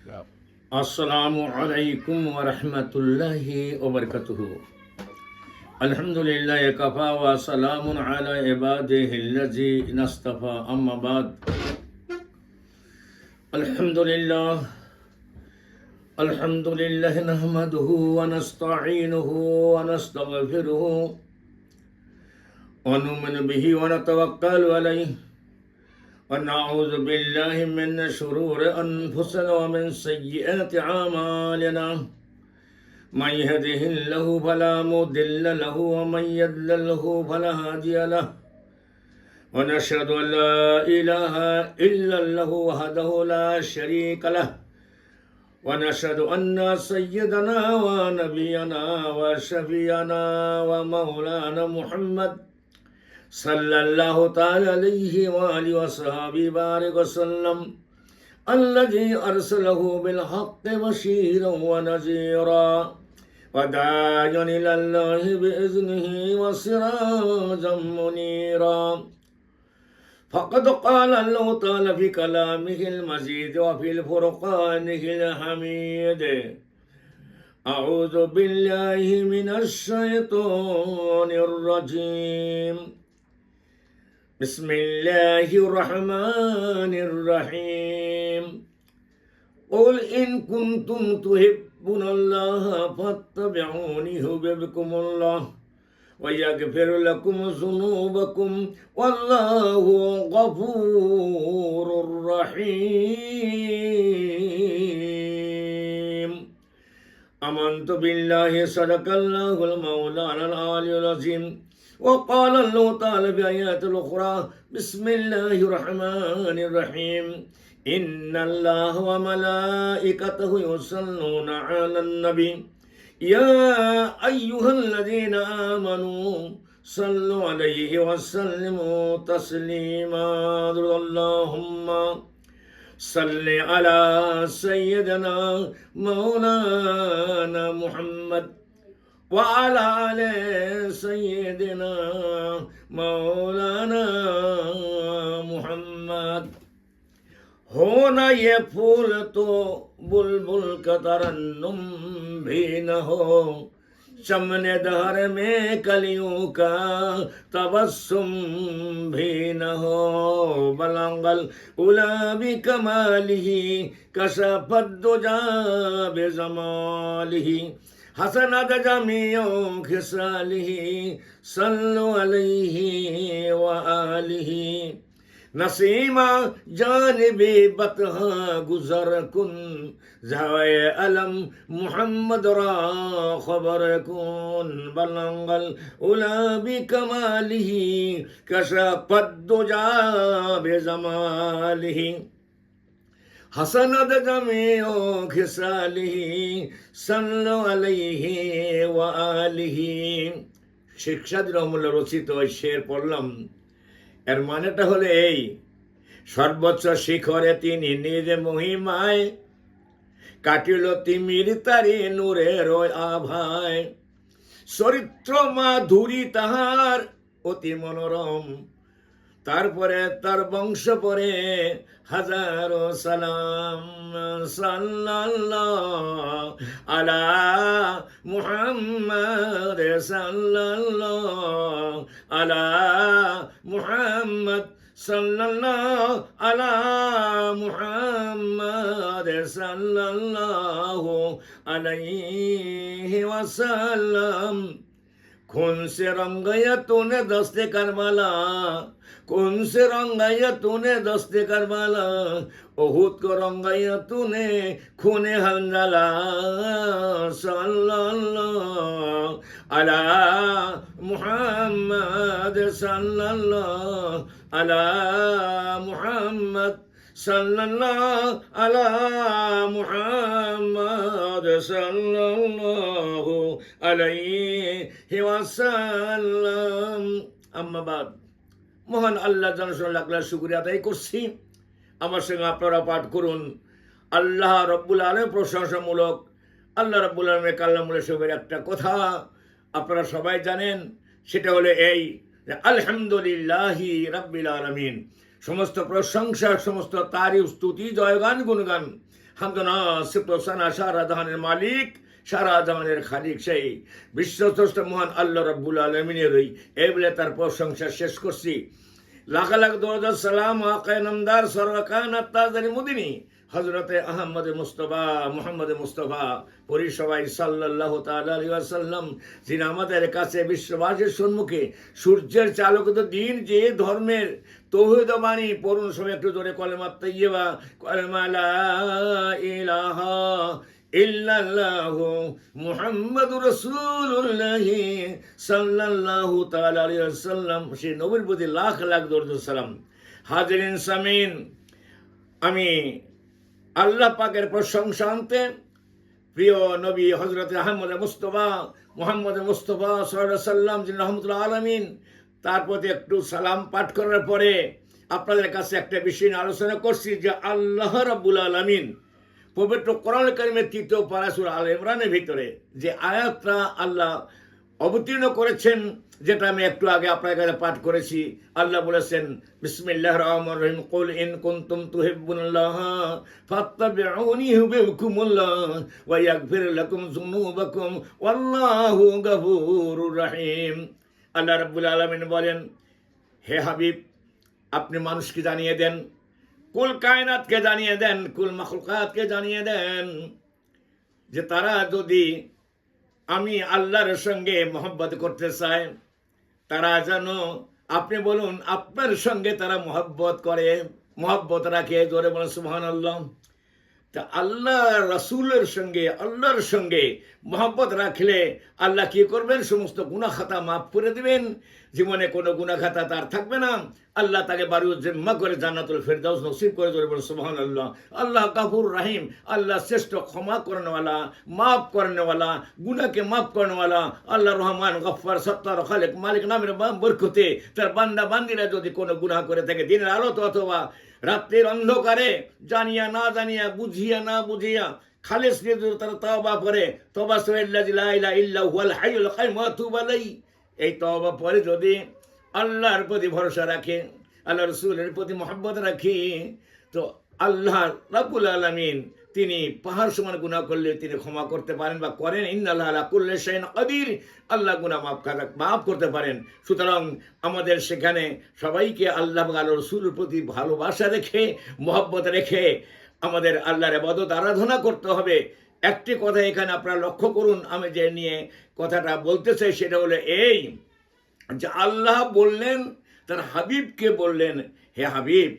আসসালামু আলাইকুম ওয়া রাহমাতুল্লাহি ওয়া বারাকাতুহু। আলহামদুলিল্লাহি কাফা ওয়া সালামুন আলা ইবাদিহিল্লাযিনা ইসতাফা, আম্মা বাদ। আলহামদুলিল্লাহ নাহমাদুহু ওয়া নাস্তাঈনুহু ওয়া নাস্তাগফিরুহু ওয়া নু'মিनु বিহি ওয়া নাতাওয়াক্কালু আলাইহি ونعوذ بالله من شرور أنفسنا ومن سيئات أعمالنا. من يهده الله فلا مضل له ومن يضلله فلا هادي له. ونشهد أن لا إله إلا الله وحده لا شريك له. ونشهد أن سيدنا ونبينا وشفيعنا ومولانا محمد صلى الله تعالى عليه وآله وصحبه بارك وسلم الذي أرسله بالحق بشيرا ونذيرا وداعيا إلى الله بإذنه وسراجا منيرا. فقد قال الله تعالى في كلامه المجيد وفي الفرقانه الحميد: أعوذ بالله من الشيطان الرجيم. بسم الله الرحمن الرحيم. قل إن كنتم تحبون الله فاتبعوني يحببكم الله ويغفر لكم ذنوبكم والله غفور رحيم. آمنت بالله صدق الله المولانا العلي العظيم. وقال الله تعالى في آيات الأخرى: بسم الله الرحمن الرحيم. إن الله وملائكته يصلون على النبي يا أيها الذين آمنوا صلوا عليه وسلموا تسليما. اللهم صل على سيدنا مولانا محمد وعلى آل سيدنا مولانا محمد. होना ये फूल तो बुलबुल का तरन्नुम भी न हो, चमने दहर में कलियों का तबस्सुम भी न हो. बलंगल उला भी कमालिही कशफत दुजा बेजमालिही हसनत जमीओ खिसालिही सल्लु अलैहि व आलिही. नसीमा जानबे बतहा गुजर कुन जाए अलम मुहम्मद रा खबर कुन. बलंगल उला भी कमालिही कशफत दुजा बेजमालिही हसनत जमीओ खिसालिही सल्लु अलैहि व आलिही. শেখ সাদী রহমাতুল্লাহ রচিত ওই শের পড়লাম। এর মানেটা হলো এই: সর্বোচ্চ শিখরে তিনি নিজ মহিমায়, কাটিল তিমির তারে নূরের আভায়। চরিত্র মাধুরী তাহার অতি মনোরম, তারপরে তার বংশ পরে হাজারো সালাম। সাল্লাল্লাহু আলা মুহাম্মদ, সাল্লাল্লাহু আলা মুহাম্মদ, সাল্লাল্লাহু আলা মুহাম্মদ, সাল্লাল্লাহু আলাইহি ওয়াসাল্লাম. खून से रंगाया तूने दस्ते करबाला, खून से रंगाया तूने दस्ते करबाला, ओहुद को रंगाया तूने खूने हंजाला. सल्लल्लाहु अला मुहम्मद, सल्लल्लाहु अला मुहम्मद, सल्लल्लाहु अला मुहम्मद, सल्लल्लाहु अलैहि ওয়াসাল্লাম। আম্মা বাদ। মহান আল্লাহ জানার লাখ লাখ শুকরিয়া আদায় করছি। আমার সঙ্গে আপনারা পাঠ করুন আল্লাহ রব্বুল আলামিন প্রশংসামূলক আল্লাহ রাব্বুল আলামিনের কালামুল শরীফের একটা কথা আপনারা সবাই জানেন, সেটা হলো এই যে আলহামদুলিল্লাহি রাব্বিল আলামিন। সমস্ত প্রশংসা, সমস্ত তারিফ, স্তুতি, জয়গান, গুণগান হামদনা সিপ্তসানা সারা জাহানের মালিক, সারা জাহানের খালিক, সেই বিশ্বস্রষ্টা মহান আল্লাহ রাব্বুল আলামিনেরই এই বলে তার প্রশংসা শেষ করছি। লাখ লাখ দরুদ সালাম আকায়ে নামদার সরওয়াকানাত তাজদারি মদিনী হযরতে আহমদ মুস্তাফা মুহাম্মদ মুস্তাফা পরি সবাই সাল্লাল্লাহু তাআলা আলাইহি ওয়াসাল্লাম, যিনি আমাদের কাছে বিশ্ববাসীর সম্মুখে সূর্যের চালকিত দিন যে ধর্মের তৌহিদ বাণী পড়ুন সবাই একটু জোরে কলেমা তাইয়্যিবা, কলেমা লা ইলাহা ইল্লাল্লাহু মুহাম্মাদুর রাসূলুল্লাহ সাল্লাল্লাহু তাআলা আলাইহি ওয়াসাল্লাম, সেই নবীর প্রতি লাখ লাখ দরুদ সালাম। হাজিরিন সামিন, আমি আল্লাহ পাকের প্রশংসা আনতে প্রিয় নবী হযরত আহমদ মুস্তাফা মুহাম্মদ মুস্তাফা সাল্লাল্লাহু আলাইহি ওয়াসাল্লাম, যিনি রাহমাতুল আলামিন, তার প্রতি একটু সালাম পাঠ করার পরে আপনাদের কাছে একটা বিষয় নিয়ে আলোচনা করছি যে আল্লাহ রাব্বুল আলামিন পবিত্র কোরআন কারীমের ৩য় পারা সূরা আল ইমরানের ভিতরে যে আয়াতটা আল্লাহ অবতীর্ণ করেছেন, যেটা আমি একটু আগে আপনার কাছে পাঠ করেছি। আল্লাহ বলেছেন, বিসমিল্লাহির রহমানির রহিম, কুল ইন কুনতুম তুহিব্বুনাল্লাহ ফাত্তাবিউনি ইউহিব্বুকুমুল্লাহ ওয়া ইয়াগফির লাকুম যুনুবাকুম ওয়াল্লাহু গফুরুর রহিম। আল্লাহ রাব্বুল আলামিন বলেন, হে হাবিব, আপনি মানুষকে জানিয়ে দেন, কুল কায়নাতকে জানিয়ে দেন, কুল মাখলুকাতকে জানিয়ে দেন যে তারা যদি আমি আল্লাহর সঙ্গে মহব্বত করতে চায়, তারা যেন আপনি বলুন আপনার সঙ্গে তারা মহব্বত করে, মহব্বত রাখে। জোরে বলেন সুবহানাল্লাহ। তা আল্লাহ রাসূলের সঙ্গে আল্লাহর সঙ্গে মহব্বত রাখলে আল্লাহ কি করবেন? সমস্ত গুনাহ খাতা মাফ করে দিবেন, জীবনে কোনো গুনাহ খাতা তার থাকবে না। আল্লাহ তাকে বারুদ জিম্মা করে জান্নাতুল ফেরদাউস নসিব করে দেবে। বলে সুবহানাল্লাহ। আল্লাহ গাফুর রাহিম, আল্লাহ শ্রেষ্ঠ ক্ষমা করনেওয়ালা, মাফ করনেওয়ালা, গুনাহকে মাফ করনেওয়ালা। আল্লাহ রহমান, গফফার, সত্তার, খালিক, মালিক নামের বরকতে তার বান্দা বান্দিরা যদি কোনো গুনাহ করে থাকে দিনের আলোতে অথবা রাত্রির অন্ধকারে, জানিয়া না জানিয়া, বুঝিয়া না বুঝিয়া, খালেস নিয়ে তারা তওবা করে, তওবা সুরাল্লাযী লা ইলাহা ইল্লা হুয়াল হাইয়ুল কাইয়ুম ওয়া তুবু আলাইহি, এই তওবা পরে যদি আল্লাহর প্রতি ভরসা রাখে, আল্লাহ রাসূলের প্রতি মহব্বত রাখে, তো আল্লাহ রাব্বুল আলামিন তিনি পাহাড় সমান গুনাহ করলে তিনি ক্ষমা করতে পারেন বা করেন। ইন্নাল্লাহা আলা কুল্লি শাইইন কাদির, আল্লাহ গুনাহ মাফ করতে পারেন। সুতরাং আমাদের সেখানে সবাইকে আল্লাহ এবং আল্লাহ রাসূলের প্রতি ভালোবাসা রেখে, মহব্বত রেখে আমাদের আল্লাহর ইবাদত আরাধনা করতে হবে। একটি কথা এখানে আপনারা লক্ষ্য করুন, আমি যে নিয়ে কথাটা বলতে চাই সেটা হলো এই যে আল্লাহ বললেন, তার হাবিবকে বললেন, হে হাবিব,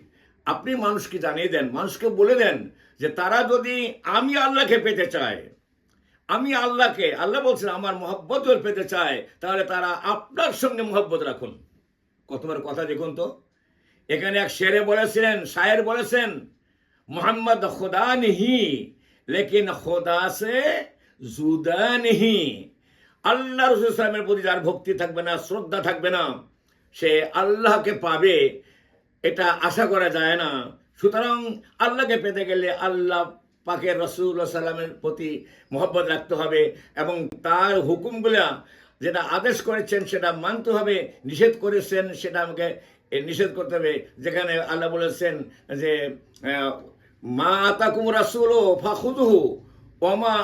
আপনি মানুষকে জানিয়ে দেন, মানুষকে বলে দেন যে তারা যদি আমি আল্লাহকে পেতে চায়, আমি আল্লাহকে, আল্লাহ বলছেন আমার মহব্বত পেতে চায়, তাহলে তারা আপনার সঙ্গে মহব্বত রাখুন। কতবার কথা দেখুন তো। এখানে এক শেরে বলেছিলেন, শায়ের বলেছেন, মোহাম্মদ খুদা নেহি লেকিন খোদা সে জুদা নেহি। আল্লাহ রাসূল সাল্লাল্লাহু প্রতি যার ভক্তি থাকবে না, শ্রদ্ধা থাকবে না, সে আল্লাহকে পাবে এটা আশা করা যায় না। সুতরাং আল্লাহকে পেতে গেলে আল্লাহ পাকের রাসূলুল্লাহ সাল্লামের প্রতি মহব্বত রাখতে হবে এবং তার হুকুমগুলা যেটা আদেশ করেছেন সেটা মানতে হবে, নিষেধ করেছেন সেটা আমাকে নিষেধ করতে হবে। যেখানে আল্লাহ বলেছেন যে মা আতাকুম রাসূলু ফাখুযুহু ওমা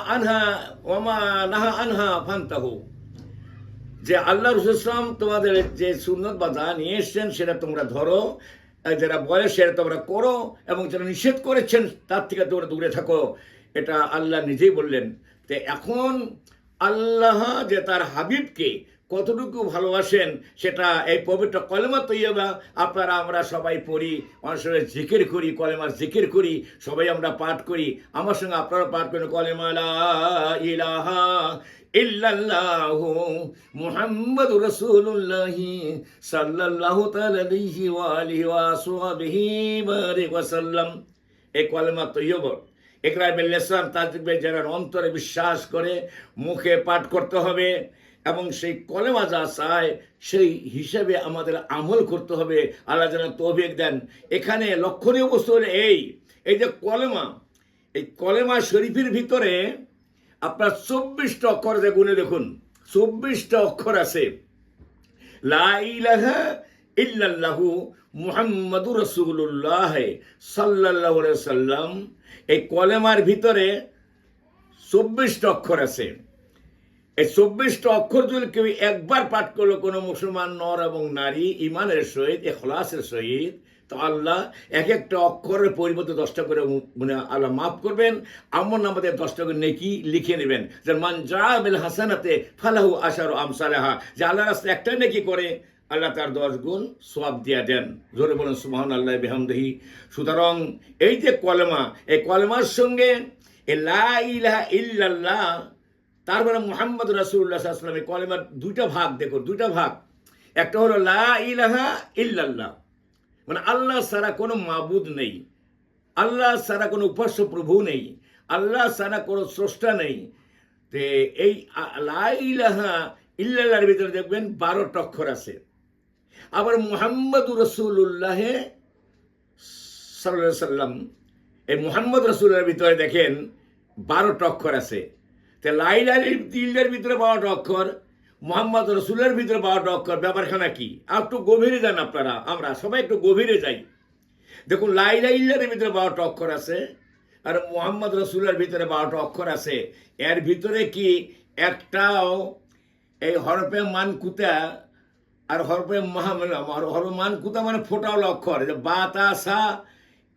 নাহা আনহা ফান্তাহু, যে আল্লাহ রাসূল সাল্লাল্লাহু আলাইহি ওয়াসাল্লাম তোমাদের যে সুন্নত বা যা নিয়ে এসেছেন সেটা তোমরা ধরো, যারা বলে সেটা তোমরা করো, এবং যারা নিষেধ করেছেন তার থেকে তোমরা দূরে থাকো। এটা আল্লাহ নিজেই বললেন। তো এখন আল্লাহ যে তার হাবিবকে কতটুকু ভালোবাসেন সেটা এই পবিত্র কলেমা তৈয়বা আপনারা আমরা সবাই পড়ি, আমার সঙ্গে জিকির করি, কলেমার জিকির করি, সবাই আমরা পাঠ করি। আমার সঙ্গে আপনারা পাঠ করেন, কলেমা লা ইলাহা ইল্লাল্লাহু মুহাম্মাদুর রাসূলুল্লাহ সাল্লাল্লাহু তাআলা আলাইহি ওয়া আলিহি ওয়া আসহাবিহি বারিক ওয়া সাল্লাম। এই কলেমা তৈয়বা ইকরার বিল লিসান, তাজবির যারা অন্তরে বিশ্বাস করে মুখে পাঠ করতে হবে এবং সেই কলেমা যা চায় সেই হিসেবে আমাদের আমল করতে হবে। আল্লাহ যেন তৌফিক দেন। এখানে লক্ষণীয় বস্তু হলো এই যে কলেমা, এই কলেমা শরীফের ভিতরে আপনার 24টা অক্ষর গুনে দেখুন, 24টা অক্ষর আছে। লা ইলাহা ইল্লাল্লাহু মুহাম্মাদুর রাসূলুল্লাহ সাল্লাল্লাহু আলাইহি সাল্লাম। এই কলেমার ভিতরে 24টা অক্ষর আছে। এই 24টা অক্ষর যদি কেউ একবার পাঠ করলো কোনো মুসলমান নর এবং নারী ইমানের সহিত ইখলাসের সহিত, তো আল্লাহ এক একটা অক্ষরের পরিবর্তে 10টা করে মানে আল্লাহ মাফ করবেন, আমল নামাতে 10টা করে নেকি লিখে নেবেন। যে মান জা বিল হাসানাতে ফালাহু আশারু আমসালাহা, যে আল্লাহ রাস্তায় একটা নেকি করে আল্লাহ তার 10 গুণ সওয়াব দিয়া দেন। জোরে বলেন সুবহানাল্লাহি বিহামদিহি। সুতরাং এই যে কলেমা, এই কলেমার সঙ্গে লা ইলাহা ইল্লাল্লাহ, তারপরে মুহাম্মদ রাসূলুল্লাহ সাল্লাল্লাহু আলাইহি ওয়াসাল্লাম, কলেমার দুইটা ভাগ, দেখো দুইটা ভাগ। একটা হলো লা ইলাহা ইল্লাল্লাহ, মানে আল্লাহ ছাড়া কোনো মাবুদ নেই, আল্লাহ ছাড়া কোনো উপাস্য প্রভু নেই, আল্লাহ ছাড়া কোনো স্রষ্টা নেই। তে এই লা ইলাহা ইল্লাল্লাহর ভিতরে দেখবেন 12টা অক্ষর আছে। আবার মুহাম্মদুর রাসূলুল্লাহ সাল্লাল্লাহু আলাইহি সাল্লাম, এই মুহাম্মদ রাসূলের ভিতরে দেখেন 12টা অক্ষর আছে। তে লা ইলাহা ইল্লাল্লাহর ভিতরে 12টা অক্ষর, মুহাম্মদ রাসূলের ভিতরে 12টা অক্ষর, ব্যাপারখানা কি? আর একটু গভীরে যান আপনারা, আমরা সবাই একটু গভীরে যাই। দেখুন লা ইলাহা ইল্লাল্লাহর ভিতরে 12টা অক্ষর আছে, আর মুহাম্মদ রাসূলের ভিতরে 12টা অক্ষর আছে। এর ভিতরে কি একটাও এই হরফে মানকুতা আর হরফে মানকুতা মানে ফোটাওয়ালা অক্ষর, যে বা তা সা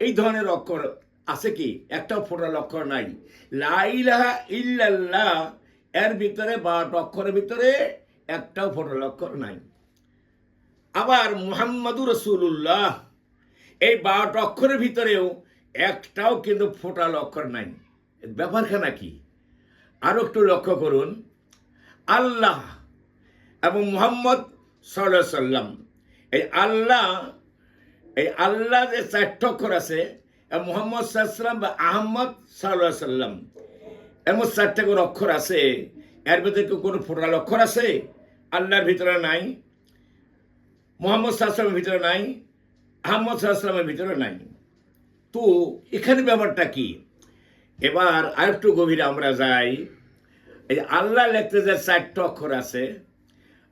এই ধরনের অক্ষর আছে কি? একটাও ফোটাওয়ালা অক্ষর নাই। লা ইলাহা ইল্লাল্লাহ এর ভিতরে 12টা অক্ষরের ভিতরে একটাও ফোটাওয়ালা অক্ষর নাই। আবার মুহাম্মাদুর রাসূলুল্লাহ এই 12টা অক্ষরের ভিতরেও একটাও কিন্তু ফোটাওয়ালা অক্ষর নাই। ব্যাপারখানা কি? আরো একটু লক্ষ্য করুন, আল্লাহ এবং মুহাম্মদ সাল্লাল্লাহু আলাইহি সাল্লাম, এই আল্লাহ যে 4টা অক্ষর আছে, মুহাম্মদ সাল্লাল্লাহু আলাইহি সাল্লাম বা আহমদ সাল্লাল্লাহু আলাইহি সাল্লাম এমন 4টা করে অক্ষর আছে। এর ভিতরে কোনো ফোটাওয়ালা অক্ষর আছে? আল্লাহর ভিতরে নাই, মুহাম্মদ সাল্লাল্লাহু আলাইহি সাল্লামের ভিতরে নাই, আহমদ সাল্লাল্লাহু আলাইহি সাল্লামের ভিতরে নাই। তো এখানে ব্যাপারটা কি? এবার আরেকটু গভীরে আমরা যাই। এই আল্লাহ লিখতে যে 4টা অক্ষর আছে,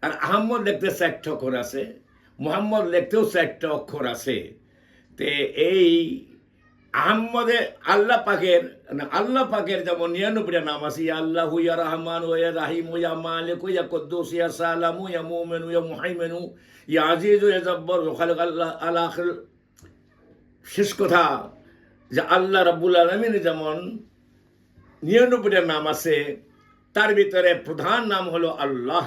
আর আহমদ লিখতে 4টা অক্ষর আছে, মুহাম্মদ লিখতেও 4টা অক্ষর আছে। তে এই আহমদে আল্লাহ পাকের যেমন 99টা নাম আছে, ইয়া আল্লাহ, ইয়া রহমান, ইয়া রাহিম, ইয়া মালিক, ইয়া কুদ্দুস, ইয়া সালাম, ইয়া মুমিন, ইয়া মুহাইমিন, ইয়া আজিজ, ইয়া জব্বার, খালিক আল্লাহ আল আখির। শেষ কথা যে আল্লাহ রাব্বুল আলামিন যেমন 99টা নাম আছে, তার ভিতরে প্রধান নাম হলো আল্লাহ।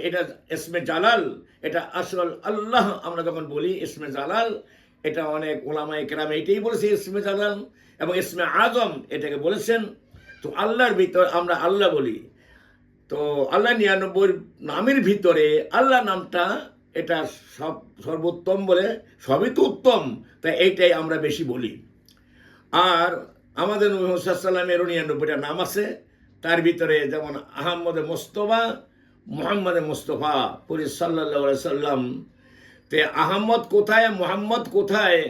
এটা ইসমে জালাল, এটা আসল আল্লাহ। আমরা যখন বলি ইসমে জালাল, এটা অনেক ওলামায়ে কেরাম এটাই বলেছে ইসমে জালাল, এবং ইসমে আজম এটাকে বলেছেন। তো আল্লাহর ভিতর আমরা আল্লাহ বলি। তো আল্লাহ 99 নামের ভিতরে আল্লাহ নামটা এটা সর্বোত্তম বলে, সবই তো উত্তম, তাই এইটাই আমরা বেশি বলি। আর আমাদের নবী মুহাম্মদ সাল্লাল্লাহু আলাইহি ওয়াসাল্লামের 99টা নাম আছে, তার ভিতরে যেমন আহমদে মোস্তফা, মুহাম্মদে মোস্তফা পুরি সাল্লাল্লাহু আলাইহি সাল্লাম। তে আহমদ কোথায়, মুহাম্মদ কোথায়,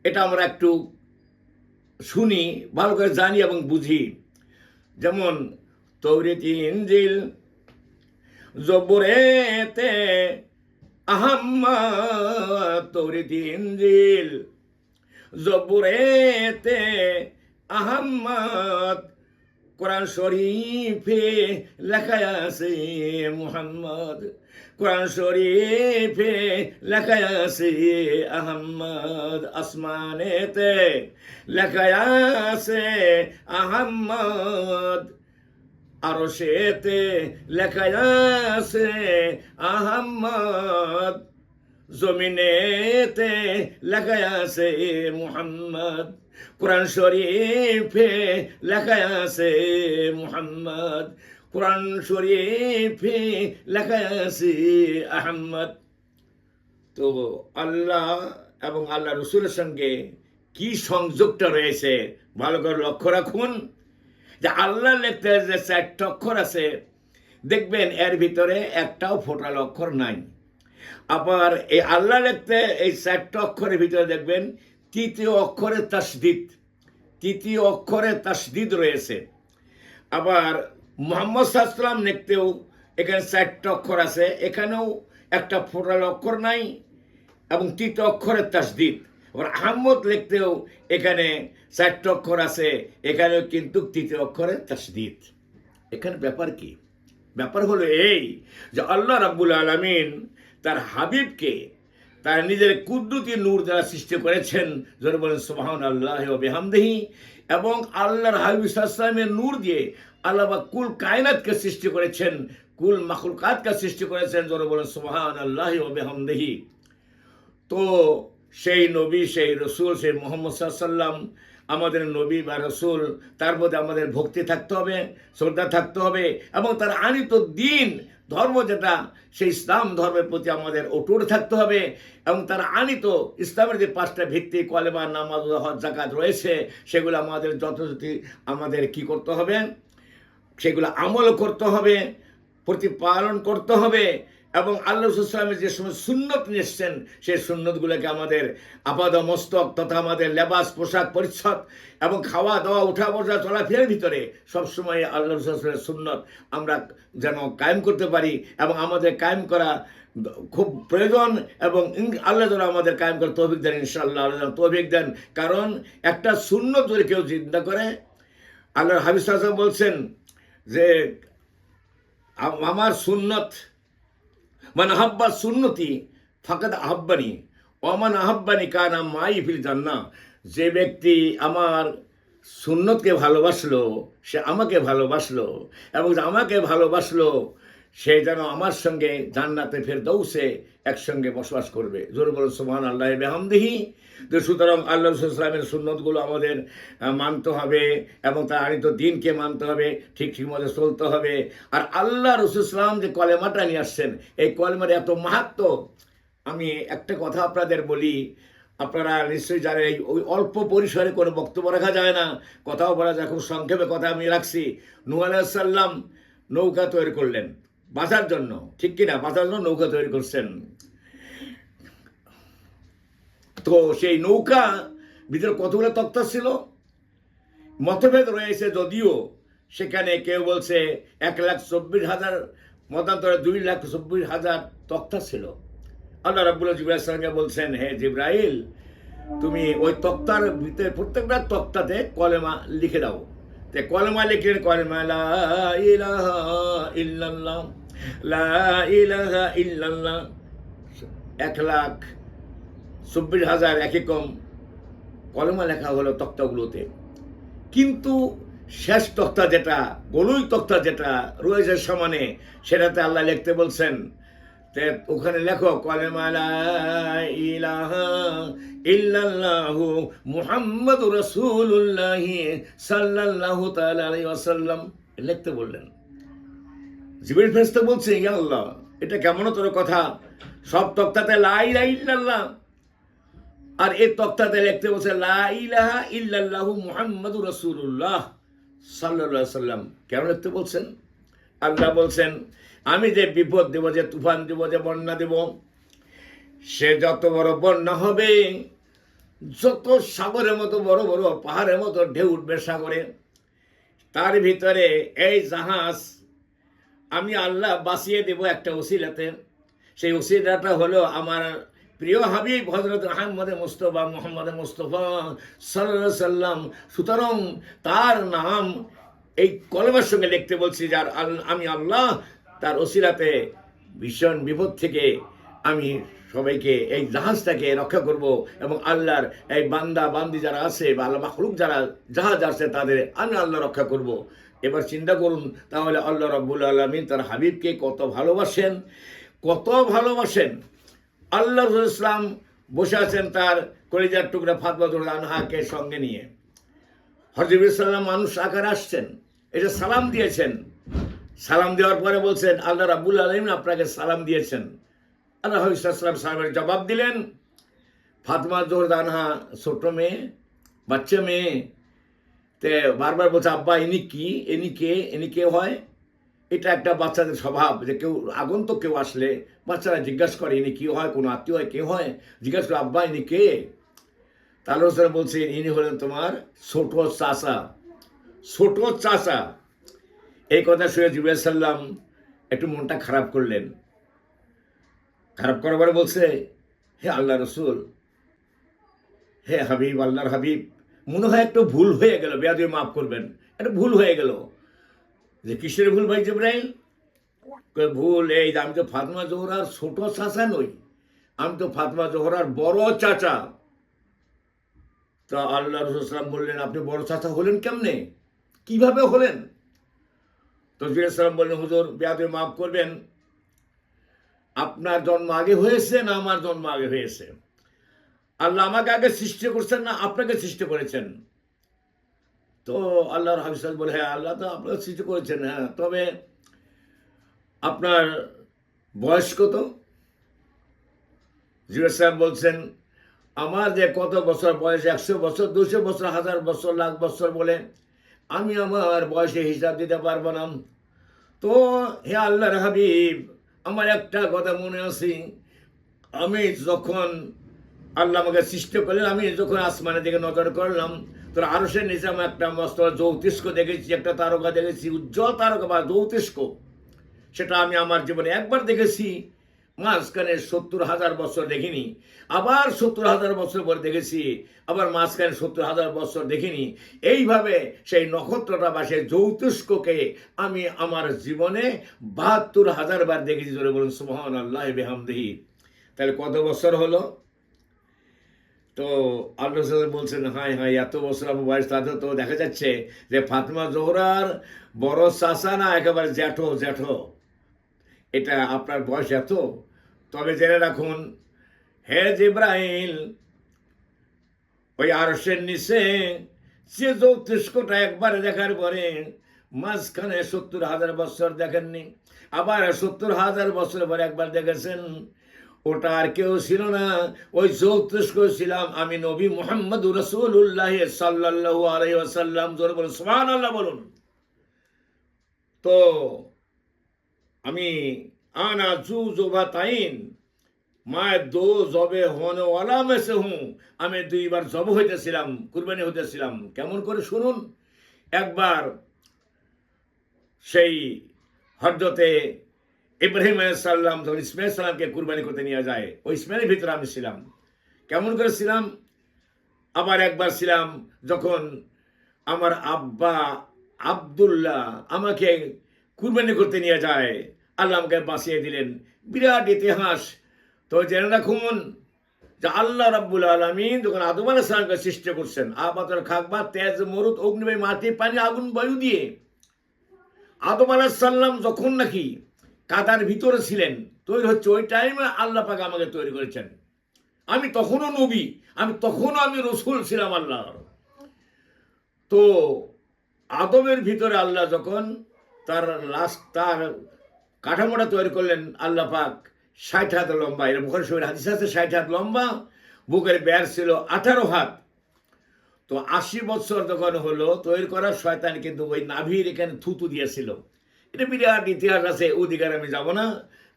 এটা আমরা একটু শুনি, ভালো করে জানি এবং বুঝি। যেমন তৌরাত, ইনজিল, জবুরেতে আহমদ, তৌরাত, ইনজিল, জবুরেতে আহমদ, কোরআন শরীফে লেখা আছে মুহাম্মদ, কোরআন শরীফে লেখা আছে আহমদ, আসমানেতে লেখা আছে আহমদ, আরশেতে লেখা আছে আহমদ, জমিনেতে লেখা আছে মুহাম্মদ, কোরআন শরীফে লেখা আছে মুহাম্মদ, কোরআন শরীফে লেখা আছে আহমদ। তো আল্লাহ এবং আল্লাহ রসুলের সঙ্গে কি সংযোগটা রয়েছে ভালো করে লক্ষ্য রাখুন। যে আল্লাহ লিখতে যে 4টা অক্ষর আছে, দেখবেন এর ভিতরে একটাও ফোটাল অক্ষর নাই। আবার এই আল্লাহ লিখতে এই 4টা অক্ষরের ভিতরে দেখবেন তৃতীয় অক্ষরে তাসদিদ রয়েছে। আবার মুহাম্মদ সাল্লাল্লাহু আলাইহি ওয়াসাল্লাম লিখতেও এখানে 4টা অক্ষর আছে, এখানেও একটা ফোটাল অক্ষর নাই এবং তৃতীয় অক্ষরের তাসদিদ। আবার আহমদ লিখতেও এখানে 4টা অক্ষর আছে, এখানেও কিন্তু তৃতীয় অক্ষরের তাসদিদ। এখানে ব্যাপার কি? ব্যাপার হলো এই যে আল্লাহ রাব্বুল আলামিন তার হাবিবকে তার নিজের কুদরতি নূর দ্বারা সৃষ্টি করেছেন, যারা বলেন সুবহানাল্লাহি ওয়া বিহামদিহি। এবং আল্লাহর হাবিব সাল্লাল্লাহু আলাইহি ওয়াসাল্লামের নূর দিয়ে আল্লাহ বা কুল কায়নাতকে সৃষ্টি করেছেন, কুল মাখলুকাতকে সৃষ্টি করেছেন, যারা বলেন সুবহানাল্লাহি ওয়া বিহামদিহি। তো সেই নবী, সেই রসুল, সেই মুহাম্মদ সাল্লাল্লাহু আলাইহি ওয়াসাল্লাম আমাদের নবী বা রসুল, তার মধ্যে আমাদের ভক্তি থাকতে হবে, শ্রদ্ধা থাকতে হবে, এবং তার আনিত দিন ধর্ম যেটা, সেই ইসলাম ধর্মের প্রতি আমাদের অটুট থাকতে হবে। এবং তার আনিত ইসলামের যে 5টা ভিত্তি কলেমা, নামাজ, হজ, যাকাত রয়েছে, সেগুলো আমাদের যথাযথ আমাদের কি করতে হবে? সেগুলো আমল করতে হবে, প্রতিপালন করতে হবে। এবং আল্লাহ রাসূল সাল্লাল্লাহু আলাইহি ওয়াসাল্লামের যে সময় সুন্নত নিয়ে এসেছেন, সেই সুন্নতগুলোকে আমাদের আপাদ মস্তক তথা আমাদের লেবাস, পোশাক পরিচ্ছদ এবং খাওয়া দাওয়া, উঠা বসা, চলাফেরার ভিতরে সবসময় আল্লাহ রাসূল সাল্লাল্লাহু আলাইহি ওয়াসাল্লামের সুন্নত আমরা যেন কায়েম করতে পারি, এবং আমাদের কায়েম করা খুব প্রয়োজন। এবং আল্লাহ যেন আমাদের কায়েম করার তৌফিক দেন, ইনশাআল্লাহ আল্লাহ যেন তৌফিক দেন। কারণ একটা সুন্নত যদি কেউ জিন্দা করে, আল্লাহর হাবিব সাল্লাল্লাহু আলাইহি ওয়াসাল্লাম বলছেন যে আমার সুন্নত, মান আহাব্বা সুন্নতি ফাকাদ আহাব্বানি ওমান আহাব্বানি কানা মাই ফিল জান্নাহ। যে ব্যক্তি আমার সুন্নতকে ভালোবাসলো, সে আমাকে ভালোবাসলো, এবং আমাকে ভালোবাসলো, সে যেন আমার সঙ্গে জান্নাতে ফেরদৌসে একসঙ্গে বসবাস করবে। জোরে বলুন সুবহানাল্লাহি ওয়া বিহামদিহি। তো সুতরাং আল্লাহ রাসূল সাল্লাল্লাহু আলাইহি ওয়াসাল্লামের সুন্নতগুলো আমাদের মানতে হবে, এবং তার আনিত দিনকে মানতে হবে, ঠিক মতো চলতে হবে। আর আল্লাহ রাসূল সাল্লাল্লাহু আলাইহি ওয়াসাল্লাম যে কলেমাটা নিয়ে আসছেন, এই কলেমার এত মাহাত্ম্য। আমি একটা কথা আপনাদের বলি, আপনারা নিশ্চয়ই জানেন, এই ওই অল্প পরিসরে কোনো বক্তব্য রাখা যায় না, কথাও বলা যায়, খুব সংক্ষেপে কথা আমি রাখছি। নূহ আলাইহিস সালাম নৌকা তৈরি করলেন বাঁচার জন্য, ঠিক কিনা? বাঁচার জন্য নৌকা তৈরি করছেন। তো সেই নৌকা ভিতরে কতগুলো তক্তা ছিল, মতভেদ রয়েছে, যদিও সেখানে কেউ বলছে 1,24,000, মতান্তরে 2,24,000 তক্তা ছিল। আল্লাহ রাব্বুল জিবরাইল আলাইহিস সালামকে বলছেন, হে জিবরাইল, তুমি ওই তক্তার ভিতরে প্রত্যেকটা তক্তাতে কলেমা লিখে দাও। তে কলেমা লিখলেন, কলেমা লা ইলাহা ইল্লাল্লাহ, লা ইলাহা ইল্লাল্লাহ। 1,24,000 একই কম কলেমা লেখা হলো তক্তাগুলোতে। কিন্তু শেষ তক্তা যেটা, গলুই তক্তা যেটা রয়েছে সমানে, সেটাতে আল্লাহ লিখতে বলছেন, তে ওখানে লেখো কলেমা লা ইলাহা ইল্লাল্লাহু মুহাম্মাদুর রাসূলুল্লাহ সাল্লাল্লাহু তাআলা আলাইহি ওয়াসাল্লাম লিখতে বললেন। জিবরিল ফেরেশতা বলছে, ইয়া আল্লাহ, এটা কেমন তোর কথা? সব তক্তাতে লা ইলাহা ইল্লাল্লাহ, আর এই তক্তাতে লিখতে বলছে লা ইলাহা ইল্লাল্লাহু মুহাম্মাদুর রাসূলুল্লাহ সাল্লাল্লাহু আলাইহি ওয়াসাল্লাম। কেন লিখতে বলছেন? আল্লাহ বলছেন, আমি যে বিপদ দেব, যে তুফান দেব, যে বন্যা দেব, সে যত বড় বন্যা হবে, যত সাগরের মতো বড় বড় পাহাড়ের মতো ঢেউ উঠবে সাগরে, তার ভিতরে এই জাহাজ আমি আল্লাহ বাঁচিয়ে দেব একটা ওসিলাতে। সেই ওসিলাটা হলো আমার প্রিয় হাবিব হযরত মুহাম্মদ মুস্তাফা সাল্লাল্লাহু আলাইহি সাল্লাম। সুতরাং তার নাম এই কলেমার সঙ্গে লিখতে বলছি, যার আমি আল্লাহ তার ওসিলাতে ভীষণ বিপদ থেকে আমি সবাইকে, এই জাহাজটাকে রক্ষা করব, এবং আল্লাহর এই বান্দা বান্দি যারা আছে বা আল্লাহ মাখলুক যারা জাহাজ আছে, তাদের আমি আল্লাহ রক্ষা করব। এবার চিন্তা করুন, তাহলে আল্লাহ রাব্বুল আলামিন তার হাবিবকে কত ভালোবাসেন, কত ভালোবাসেন। আল্লাহ রাসূল ইসলাম বসে আছেন তার কলিজার টুকরা ফাতেমা রাদিয়াল্লাহু আনহাকে সঙ্গে নিয়ে। হযরত জিবরাইল সাল্লাম মানুষ আকারে আসছেন, এটা সালাম দিয়েছেন। সালাম দেওয়ার পরে বলছেন, আল্লাহ রাব্বুল আলামিন আপনাকে সালাম দিয়েছেন। আল্লাহ হাবিব সাল্লাল্লাহু আলাইহি ওয়াসাল্লাম সালামের জবাব দিলেন। ফাতেমা রাদিয়াল্লাহু আনহা ছোট মেয়ে, বাচ্চা মেয়ে, তে বারবার বলছে, আব্বা ইনি কি, ইনি কে হয়? এটা একটা বাচ্চাদের স্বভাব, যে কেউ আগন্তুক কেউ আসলে বাচ্চারা জিজ্ঞাসা করে ইনি কি হয়, কোনো আত্মীয় হয়, কে হয়, জিজ্ঞাসা করে আব্বা ইনি কে? তাহলে বলছেন, ইনি হলেন তোমার ছোট চাচা, ছোট চাচা। এই কথা শুনে জিবরাইল সাল্লাম একটু মনটা খারাপ করলেন। খারাপ করার পরে বলছে, হে আল্লাহ রসুল, হে হাবিব, আল্লাহর হাবিব, মনে হয় একটু ভুল হয়ে গেল, বেয়াদবি মাফ করবেন, একটা ভুল হয়ে গেল। যে কিসের ভুল ভাই জিবরাইল? ভুল এই যে আমি তো ফাতেমা জোহরার ছোট চাচা নই, আমি তো ফাতেমা জোহরার বড় চাচা। তা আল্লাহ রসুল সাল্লাম বললেন, আপনি বড় চাচা হলেন কেমনে, কিভাবে হলেন? তো জিবরাইল সাল্লাম বললেন, হুজুর বেয়াদবি মাফ করবেন, আপনার জন্ম আগে হয়েছে না আমার জন্ম আগে হয়েছে? আল্লাহ আমাকে আগে সৃষ্টি করছেন না আপনাকে সৃষ্টি করেছেন? তো আল্লাহর হাবিব সাহেব বলে, হ্যাঁ আল্লাহ তো আপনাকে সৃষ্টি করেছেন, হ্যাঁ, তবে আপনার বয়স কত? জিবরাইল সাহেব বলছেন, আমার যে কত বছর বয়স, 100 বছর, 200 বছর, 1000 বছর, লাখ বছর বলে আমি আমার বয়সে হিসাব দিতে পারবো না। তো হে আল্লাহর হাবিব, আমার একটা কথা মনে আছে, আমি যখন আল্লাহ আমাকে সৃষ্টি করলেন, আমি যখন আসমানের দিকে নজর করলাম, তোর আরশের নিচে আমি একটা মস্ত জ্যোতিষ্ক দেখেছি, একটা তারকা দেখেছি, উজ্জ্বল তারকা বা জ্যোতিষ্ক। সেটা আমি আমার জীবনে একবার দেখেছি, মাঝখানে 70,000 বছর দেখিনি, আবার 70,000 বছর পরে দেখেছি, আবার মাঝখানে 70,000 বছর দেখিনি। এইভাবে সেই নক্ষত্রটা বা সেই জ্যোতিষ্ককে আমি আমার জীবনে 72,000 বার দেখেছি। জোরে বলুন সুবহানাল্লাহি ওয়া বিহামদিহি। তাহলে কত বছর হলো? তো আল্লাহ বলছেন, হাই হাই, এত বছর আমার বয়স, তাতে তো দেখা যাচ্ছে যে ফাতেমা জোহরার বড় চাচা না, একেবারে জ্যাঠো জ্যাঠো, এটা আপনার বয়স এত। তবে জেনে রাখুন, হে জিবরাইল, ওই আরশের নিচে সে জ্যোতিষ্কটা একবার দেখার পরে মাঝখানে 70,000 বছর দেখেননি, আবার 70,000 বছর পরে একবার দেখেছেন। ওটা আর কেউ ছিল না, ওই জ্যোতিষ্ক ছিলাম আমি, নবী মুহাম্মদুর রাসূলুল্লাহ সাল্লাল্লাহু আলাইহি ওয়াসাল্লাম। জোরে বলুন সুবহানাল্লাহ বলুন। তো আমি আনা জু জোবাতাইন মায়ের দো জবে হনে ওয়ালা মেসে হুঁ, আমি 2বার জব হইতেছিলাম, কুরবানি হইতেছিলাম। কেমন করে শুনুন। একবার সেই হযরতে ইব্রাহিম আলাইহিস সালাম যখন ইসমাঈল সালামকে কুরবানি করতে নিয়ে যায়, ওই ইসমাঈলের ভিতরে আমি ছিলাম। কেমন করে ছিলাম? আবার একবার ছিলাম যখন আমার আব্বা আব্দুল্লাহ আমাকে কুরবানি করতে নিয়ে যায়, আল্লাহ আমাকে বাঁচিয়ে দিলেন। বিরাট ইতিহাস। তো জেনে রাখুন যে আল্লাহ রাব্বুল আলামিন যখন আদম আলাইহিস সালামকে সৃষ্টি করছেন, আবাদর খাকবা তেজ মরুত অগ্নি মাটি পানি আগুন বায়ু দিয়ে, আদম আলাইহিস সালাম যখন নাকি কাদার ভিতরে ছিলেন, তৈরি হচ্ছে, ওই টাইমে আল্লাহ পাক আমাকে তৈরি করেছেন। আমি তখনও নবী, আমি রসুল ছিলাম আল্লাহর। তো আদমের ভিতরে আল্লাহ যখন তার কাঠামোটা তৈরি করলেন, আল্লাহ পাক 60 হাত লম্বা, এর বুখারী শরীফের হাদিস আছে, 60 হাত লম্বা, বুকের ব্যাস ছিল 18 হাত। তো 80 বছর যখন হলো তৈরি করা, শয়তান কিন্তু ওই নাভির এখানে থুতু দিয়েছিল। এটা বিরাট ইতিহাস আছে, ওদিকে আমি যাব না।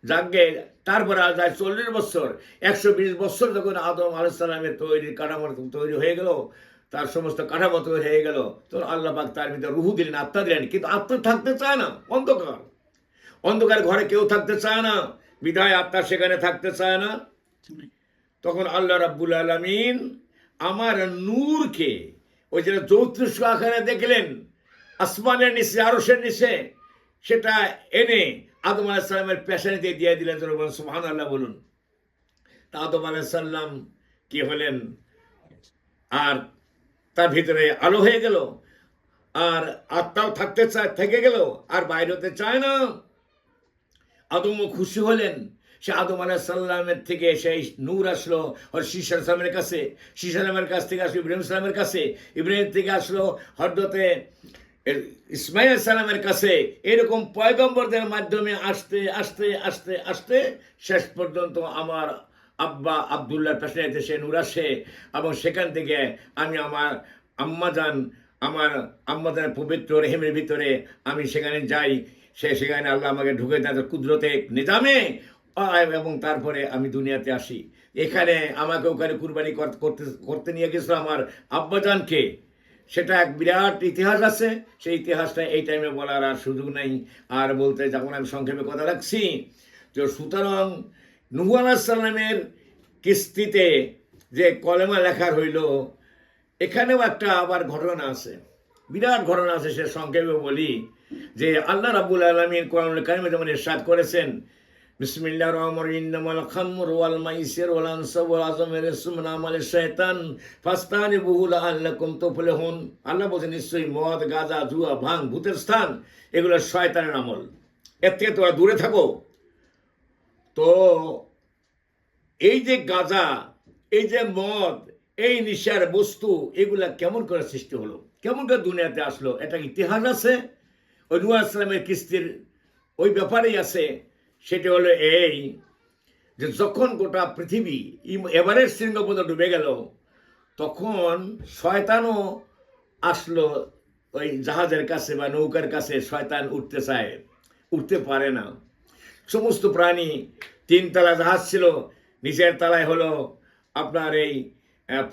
যাকে তারপরে যায় 40 বছর, 120 বছর যখন আদম আলাইহিস সালামের কাঠামো তৈরি হয়ে গেল, তার সমস্ত কাঠামো তৈরি হয়ে গেল, তো আল্লাহ পাক তার ভিতরে রুহু দিলেন, আত্মা দিলেন। কিন্তু আত্মা থাকতে চায় না, অন্ধকার, অন্ধকার ঘরে কেউ থাকতে চায় না, বিধায় আত্মা সেখানে থাকতে চায় না। তখন আল্লাহ রাব্বুল আলামিন আমার নূরকে ওই যে জ্যোতিষ্ক আকারে দেখলেন আসমানের নিচে, আরশের নিচে, সেটা এনে আদম আলাইহিস সালামের পেশানিতে দিয়ে দিলেন। সুবহানাল্লাহ বলুন। তা আদম আলাইহিস সালাম কি হলেন, আর তার ভিতরে আলো হয়ে গেল, আর আত্মাও থাকতে চায়, থেকে গেল, আর বাইরে হতে চায় না। আদমও খুশি হলেন। সে আদম আলাইহিস সালামের থেকে সেই নূর আসলো শীস সালামের কাছে, শীস সালামের কাছ থেকে আসলো ইব্রাহিম সালামের কাছে, ইব্রাহিম থেকে আসলো হযরতে ইসমাঈল সালামের কাছে। এরকম পয়গম্বরদের মাধ্যমে আসতে আসতে আসতে আসতে শেষ পর্যন্ত আমার আব্বা আব্দুল্লাহ পেশানিতে সে নূর আসে, এবং সেখান থেকে আমি আমার আম্মাজানের পবিত্র রেহেমের ভিতরে আমি সেখানে যাই। সেখানে আল্লাহ আমাকে ঢুকে দেয় কুদরতে নিজামে, এবং তারপরে আমি দুনিয়াতে আসি। এখানে আমাকে ওখানে কুরবানি করতে নিয়ে গেছিল আমার আব্বাজানকে। সেটা এক বিরাট ইতিহাস আছে, সেই ইতিহাসটা এই টাইমে বলার আর সুযোগ নেই। আর বলতে যখন আমি সংক্ষেপে কথা রাখছি, তো সুতরাং নূহ আলাইহিস সালামের কিস্তিতে যে কলেমা লেখা হইল, এখানেও একটা আবার ঘটনা আছে, বিরাট ঘটনা আছে। সে সংক্ষেপে বলি যে আল্লাহ রাব্বুল আলামিন কোরআনুল কারীমে যেমন ইরশাদ করেছেন, বিসমিল্লাহির রহমানির রহিম, ইন্নামাল খামরু ওয়াল মাইসির ওয়াল আনসাবু ওয়াল আযলামু রিজসুম মিন আমালিশ শাইতান ফাসতানিবুহু লাআল্লাকুম তুফলিহুন। আল্লাহ বলেন, নিশ্চয়ই মদ, গাঁজা, জুয়া, ভাঙ, ভূতের স্থান, এগুলো শয়তানের আমল, এর থেকে তোমরা দূরে থাকো। তো এই যে গাঁজা, এই যে মদ, এই নিশার বস্তু, এগুলা কেমন করে সৃষ্টি হলো, কেমন করে দুনিয়াতে আসলো, এটা ইতিহাস আছে। ওই নূহ আলাইহিস সালামের কিস্তির ওই ব্যাপারেই আছে। সেটা হলো এই যে যখন গোটা পৃথিবী এভারেস্ট শৃঙ্গ পর্যন্ত ডুবে গেল, তখন শয়তানও আসলো ওই জাহাজের কাছে বা নৌকার কাছে। শয়তান উঠতে চায়, উঠতে পারে না। সমস্ত প্রাণী, 3 তলা জাহাজ ছিল, নিচের তলায় হলো আপনার এই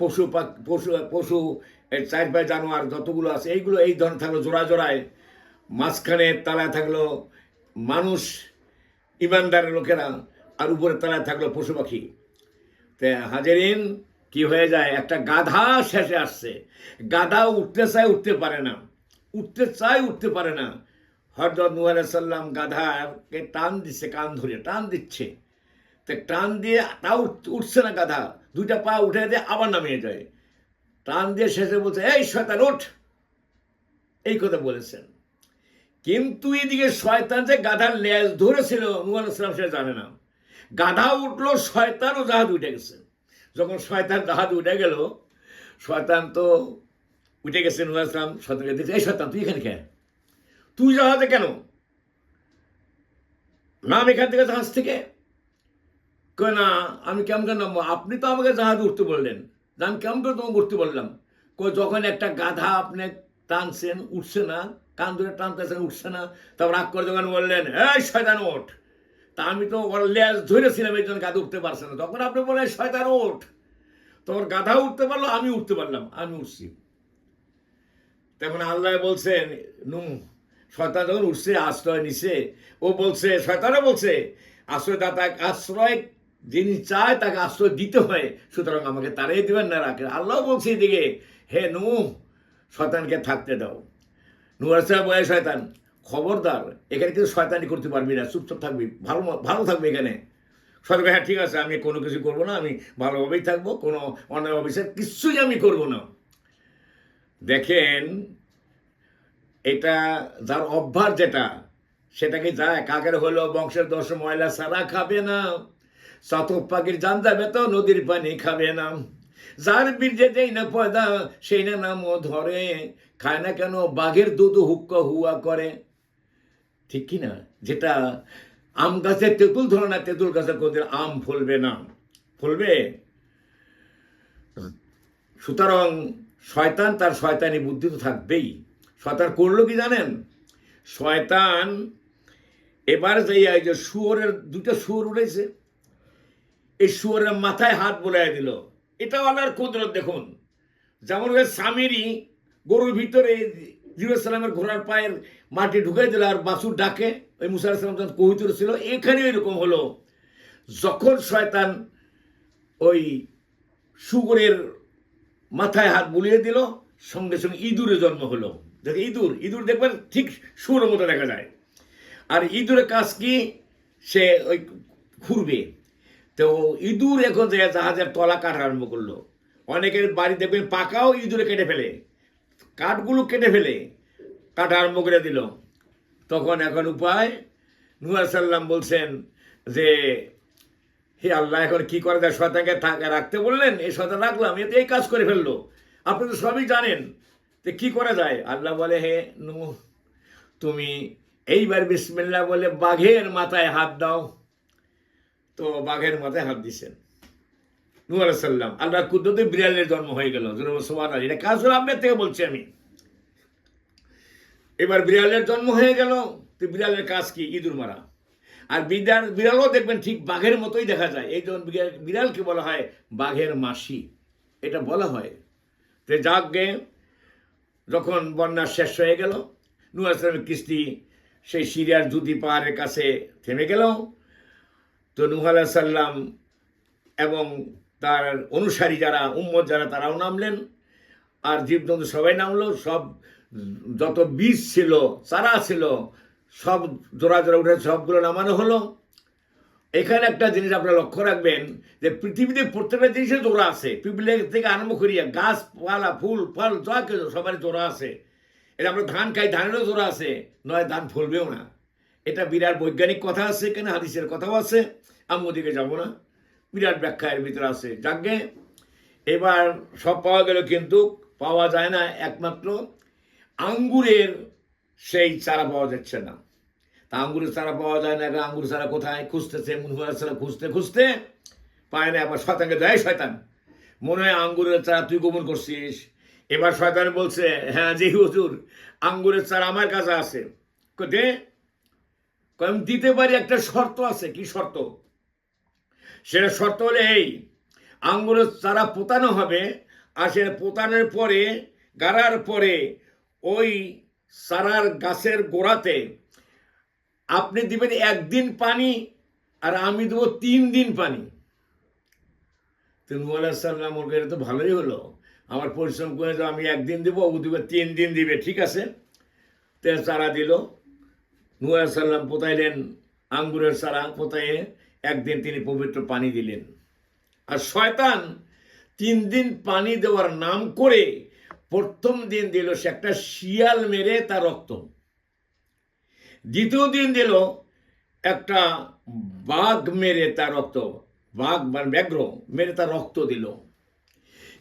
পশু পশু পশু 4 পায়ে জানোয়ার যতগুলো আছে, এইগুলো এই ধরনের থাকলো জোড়া জোড়ায়। মাঝখানের তলায় থাকলো মানুষ, ইমানদারের লোকেরা, আর উপরের তলায় থাকলো পশু পাখি। তে হাজেরিন, কি হয়ে যায়, একটা গাধা শেষে আসছে। গাধা উঠতে চায়, উঠতে পারে না, উঠতে চায়, উঠতে পারে না। হযরত নূহ আলাইহিস সালাম গাধাকে টান দিচ্ছে, কান ধরে টান দিচ্ছে। তো টান দিয়ে তাও উঠছে না গাধা, 2টা পা উঠে দিয়ে আবার নামিয়ে যায়। টান দিয়ে শেষে বলছে, এই শয়তান ওঠ, এই কথা বলেছেন। কিন্তু এদিকে শয়তান যে গাধার লেজ ধরেছিল, নূহ আলাইহিস সালাম সেটা জানে না। গাধা উঠলো, শয়তানও জাহাজ উঠে গেছে। যখন শয়তান জাহাজ উঠে গেল, শয়তান তো উঠে গেছে, নূহ আলাইহিস সালাম শয়তানকে দিয়েছে, এই শয়তান তুই এখানে কেন, তুই জাহাজে কেন, নাম এখান থেকে, জাহাজ থেকে। কয় না, আমি কেমন কেন নামবো, আপনি তো আমাকে জাহাজে উঠতে বললেন, আমি কেমন করে তোমাকে উঠতে বললাম। যখন একটা গাধা আপনি টানছেন, উঠছে না, কান ধরে টানতেছেন, উঠছে না, তারপর রাগ করে যখন বললেন, এই শয়তান ওঠ, তা আমি তো ওর লেজ ধরেছিলাম, এই জন্য গাধা উঠতে পারছে না। তখন আপনি বললেন শয়তান ওঠ, তখন গাধা উঠতে পারলো, আমি উঠতে পারলাম, আমি উঠছি। তখন আল্লাহ বলছেন, নূহ, শয়তান যখন উঠছে, আশ্রয় নিছে, ও বলছে, শয়তানও বলছে, আশ্রয়দাতা আশ্রয় যিনি চায় তাকে আশ্রয় দিতে হয়, সুতরাং আমাকে তারাই দিবেন না, রাখেন। আল্লাহ বলছে এদিকে, হে নূহ, শয়তানকে থাকতে দাও। নূহ আলাইহিস সালাম বলে, শয়তান খবরদার, এখানে কিন্তু শয়তানি করতে পারবি না, চুপচাপ থাকবি, ভালো ভালো থাকবে এখানে। শয়তান, হ্যাঁ ঠিক আছে, আমি কোনো কিছু করবো না, আমি ভালোভাবেই থাকবো, কোনো অন্যায় অবিচার কিছুই আমি করবো না। দেখেন, এটা যার অভ্যাস, যেটা সেটাকে যায়, কাকের হলো বংশের 10 ময়লা সারা খাবে না, চাতক পাখির জান যাবে তো নদীর পানি খাবে না, যার বীর্যে যেই না পয়দা সেই না নামও ধরে, খায় না কেন বাঘের দুধ হুক্কা হুয়া করে। ঠিক কি না? যেটা আম গাছে তেঁতুল ধরে না, তেঁতুল গাছে কোনদিন আম ফলবে না, ফলবে। সুতরাং শয়তান তার শয়তানি বুদ্ধি তো থাকবেই। শয়তান করলো কি জানেন? শয়তান এবার যাইয়া এই যে শুয়োরের 2টা শুয়োর উঠেছে, এই শুয়োরের মাথায় হাত বোলাই দিল। এটা আল্লাহর কুদরত দেখুন। যেমন স্বামীরই গরুর ভিতরে জিবরাইল সালামের ঘোড়ার পায়ের মাটি ঢুকাই দিল, আর বাছুর ডাকে, ওই মুসা আলাইহিস সালাম যখন কবুতর ছিল, এখানে এরকম হলো। যখন শয়তান ওই শুয়োরের মাথায় হাত বুলিয়ে দিল, সঙ্গে সঙ্গে ইঁদুরের জন্ম হলো। দেখে ইঁদুর দেখবেন ঠিক শুয়োরের মতো দেখা যায়। আর ইঁদুরের কাজ কি, সে ওই ঘুরবে। তো ইঁদুর এখন যে জাহাজের তলা কাটা আরম্ভ করলো। অনেকের বাড়ি দেখবেন পাকাও ইঁদুরে কেটে ফেলে, কাঠগুলো কেটে ফেলে কাটা আরম্ভ করে দিল। তখন এখন উপায়, নূহ আলাইহিস সালাম বলছেন যে, হে আল্লাহ, এখন কি করা যায়, শয়তানকে রাখতে বললেন, এই শয়তান রাখলাম, এতে এই কাজ করে ফেললো, আপনি তো সবই জানেন, তো কি করা যায়। আল্লাহ বলে, হে নূহ, তুমি এইবার বিসমিল্লাহ বলে বাঘের মাথায় হাত দাও। তো বাঘের মাথায় হাত দিচ্ছেন নূহ আলাইহিস সালাম। আল্লাহর কুদরতে বিড়ালের জন্ম হয়ে গেল। সুবহানাল্লাহ, এটা কাজ হলো আপনার থেকে বলছি আমি। এবার বিড়ালের জন্ম হয়ে গেল। তো বিড়ালের কাজ কি? ইঁদুর মারা। আর বিড়ালও দেখবেন ঠিক বাঘের মতোই দেখা যায়। এই জন্য বিড়ালকে বলা হয় বাঘের মাসি, এটা বলা হয়। তো যাকগে, যখন বন্যা শেষ হয়ে গেল, নূহ আলাইহিস সালামের কিস্তি সেই সিরিয়ার জুদি পাহাড়ের কাছে থেমে গেল। তো নূহ আলাইহিস সালাম এবং তার অনুসারী যারা উম্মত যারা তারাও নামলেন, আর জীবজন্তু সবাই নামলো। সব যত বীজ ছিল, চারা ছিল, সব জোড়া জোড়া উঠে সবগুলো নামানো হলো। এখানে একটা জিনিস আপনারা লক্ষ্য রাখবেন যে পৃথিবীতে প্রত্যেকটা জিনিসের জোড়া আছে। পিঁপড়ে থেকে আরম্ভ করিয়া গাছপালা, ফুল ফল যা কিছু সবারই জোড়া আছে। এটা আমরা ধান খাই, ধানেরও জোড়া আছে, নয় ধান ফলবেও না। এটা বিরাট বৈজ্ঞানিক কথা আছে, এখানে হাদিসের কথাও আছে, আমি ওদিকে যাবো না, বিরাট ব্যাখ্যা এর ভিতরে আছে। যাকে এবার সব পাওয়া গেল, কিন্তু পাওয়া যায় না একমাত্র আঙ্গুরের সেই চারা পাওয়া যাচ্ছে না। তা আঙ্গুরের চারা পাওয়া যায় না, আঙ্গুর চারা কোথায় খুঁজতেছে, মুনফার চারা খুঁজতে খুঁজতে পায় না। আবার শয়তানকে দেয়, শয়তান মনে হয় আঙ্গুরের চারা তুই গোপন করছিস। এবার শয়তান বলছে, হ্যাঁ জি হুজুর, আঙ্গুরের চারা আমার কাছে আছে। দে, আমি দিতে পারি, একটা শর্ত আছে। কি শর্ত? সেটা শর্ত হলে এই, আঙ্গুরের চারা পোতানো হবে, আর সেটা পোতানোর পরে, গাড়ার পরে ওই চারার গাছের গোড়াতে আপনি দিবেন 1 দিন পানি, আর আমি দেবো 3 দিন পানি। তো নূহ আলাইহিস সালাম ওর তো ভালোই হলো, আমার পরিশ্রম করে তো আমি 1 দিন দেবো, ও দিবে 3 দিন দিবে, ঠিক আছে। তো চারা দিল, নূহ আলাইহিস সালাম পোতাইলেন আঙ্গুরের চারা, পোতাইয়ে 1 দিন তিনি পবিত্র পানি দিলেন। আর শয়তান 3 দিন পানি দেওয়ার নাম করে প্রথম দিন দিল সে একটা শিয়াল মেরে তার রক্ত, দ্বিতীয় দিন দিল একটা বাঘ মেরে তার রক্ত, বাঘ মানে ব্যাঘ্র মেরে তার রক্ত দিল।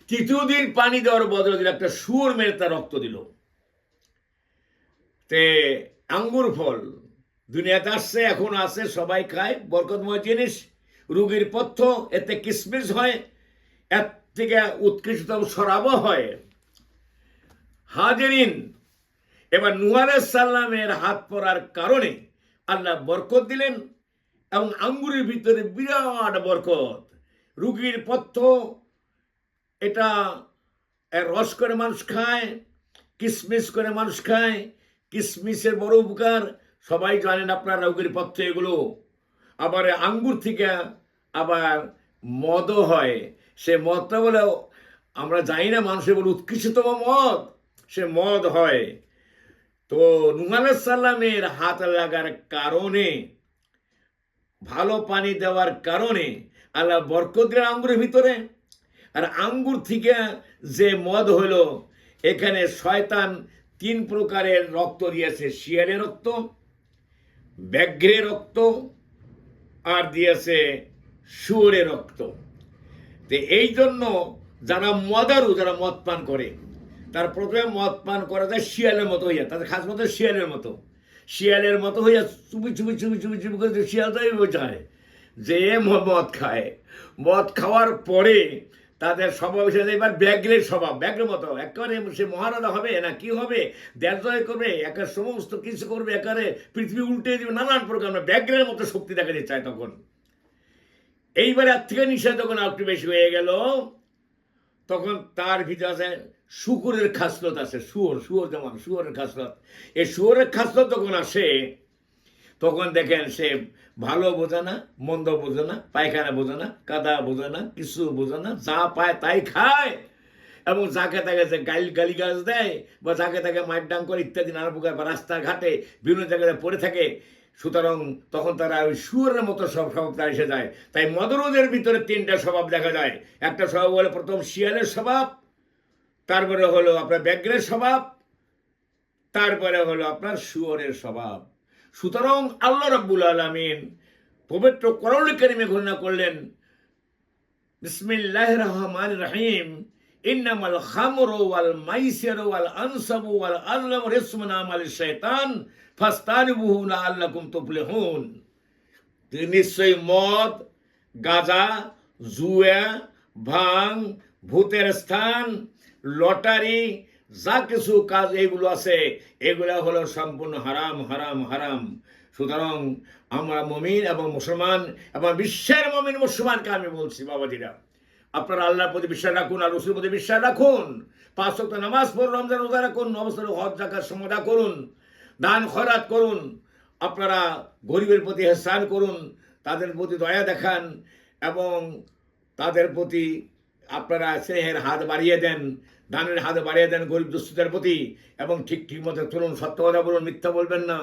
তৃতীয় দিন পানি দেওয়ার বদলে দিল একটা শুয়োর মেরে তার রক্ত দিল। তে আঙ্গুর ফল দুনিয়াতে আসছে, এখন আছে, সবাই খায়, বরকতময় জিনিস, রোগীর পথ্য, এতে কিসমিস হয়, এর থেকে উৎকৃষ্টতম শরাবও হয়। হাজেরিন, এবার নূহ আলাইহিস সালামের হাত পড়ার কারণে আল্লাহ বরকত দিলেন, এবং আঙ্গুরের ভিতরে বিরাট বরকত। রুগীর পথ্য, এটা রস করে মানুষ খায়, কিসমিস করে মানুষ খায়, কিসমিসের বড় উপকার সবাই জানেন আপনারা, রোগীর পথ্য এগুলো। আবার আঙ্গুর থেকে আবার মদও হয়, সে মদটা বলে আমরা জানি না, মানুষের বলে উৎকৃষ্টতম মদ, সে মদ হয়। তো নূহ আলাইহিস সালামের হাত লাগার কারণে, ভালো পানি দেওয়ার কারণে আল্লাহ বরকত দিলেন আঙ্গুরের ভিতরে। আর আঙ্গুর থেকে যে মদ হলো, এখানে শয়তান 3 প্রকারের রক্ত দিয়েছে, শিয়ালের রক্ত, ব্যাঘ্রের রক্ত, আর দিয়েছে শুয়োরের রক্ত। তো এই জন্য যারা মদারু, যারা মদ পান করে, তার প্রথমে মদ পান করা যায় শিয়ালের মতো হইয়া, তাদের খাস মতো শিয়ালের মতো, শিয়ালের মতো হইয়া চুপি চুপি চুপি চুপি চুপি করে শিয়ালটাই বোঝায় যে মদ খায়। মদ খাওয়ার পরে তাদের স্বভাব হিসেবে এবার ব্যাঘ্রের স্বভাব, ব্যাঘ্রের মতো একেবারে সে মহারাজা হবে না, কি হবে, দেশ জয় করবে, একের সমস্ত কিছু করবে, একেবারে পৃথিবী উল্টে দিবে, নানান প্রকার ব্যাঘ্রের মতো শক্তি দেখাতে চায়। তখন এইবার এর থেকে নিষেধ যখন একটু বেশি হয়ে গেল, তখন তার ভিতরে আছে শুকুরের খাসলত আছে, শুয়োর যেমন শুয়োরের খাসলত, এই শুয়োরের খাসলত যখন আসে, তখন দেখেন সে ভালো বোঝে না, মন্দ বোঝে না, পায়খানা বোঝে না, কাদা বোঝে না, কিছু বোঝে না, যা পায় তাই খায়, এবং যাকে তাকে যে গালি গাছ দেয়, বা যাকে তাকে মারডাং করে ইত্যাদি নানা প্রকার, বা রাস্তাঘাটে বিভিন্ন জায়গায় পড়ে থাকে। সুতরাং তখন তারা ওই শুয়োরের মতো সব স্বভাবটা এসে যায়। তাই মদরুদের ভিতরে 3টা স্বভাব দেখা যায়। একটা স্বভাব হলো প্রথম শিয়ালের স্বভাব, তারপরে হলো আপনার ব্যাঘ্রের স্বভাব, তারপরে হলো আপনার শুয়োরের স্বভাব। সুতরাং আল্লাহ রাব্বুল আলামিন পবিত্র কোরআন কারীমে ঘোষণা করলেন, বিসমিল্লাহির রহমানির রহিম, ইন্নামাল খামরু ওয়াল মাইসিরু ওয়াল আনসাবু ওয়াল আযলামু রিজসুন মিন আমালিশ শাইতান ফাস্তানিবুহু লাআল্লাকুম তুফলিহুন। নিশ্চয়ই মদ, গাঁজা, জুয়া, ভাং, ভূতের স্থান, লটারি, যা কিছু কাজ এগুলো আছে, এগুলো হলো সম্পূর্ণ হারাম হারাম হারাম। সুতরাং আমরা মুমিন এবং মুসলমান এবং বিশ্বের মুমিন মুসলমানকে আমি বলছি, বাবাজিরা, আপনারা আল্লাহর প্রতি বিশ্বাস রাখুন, আর রসুলের প্রতি বিশ্বাস রাখুন, 5 ওয়াক্ত নামাজ পড়ুন, রমজান রোজা রাখুন, অবসর হজ যাকাত সমাদা করুন, দান খয়রাত করুন, আপনারা গরিবের প্রতি ইহসান করুন, তাদের প্রতি দয়া দেখান এবং তাদের প্রতি আপনারা স্নেহের হাত বাড়িয়ে দেন, দানের হাত বাড়িয়ে দেন গরিব দুস্থদের প্রতি, এবং ঠিক মতো চলুন, সত্য কথা বলুন, মিথ্যা বলবেন না।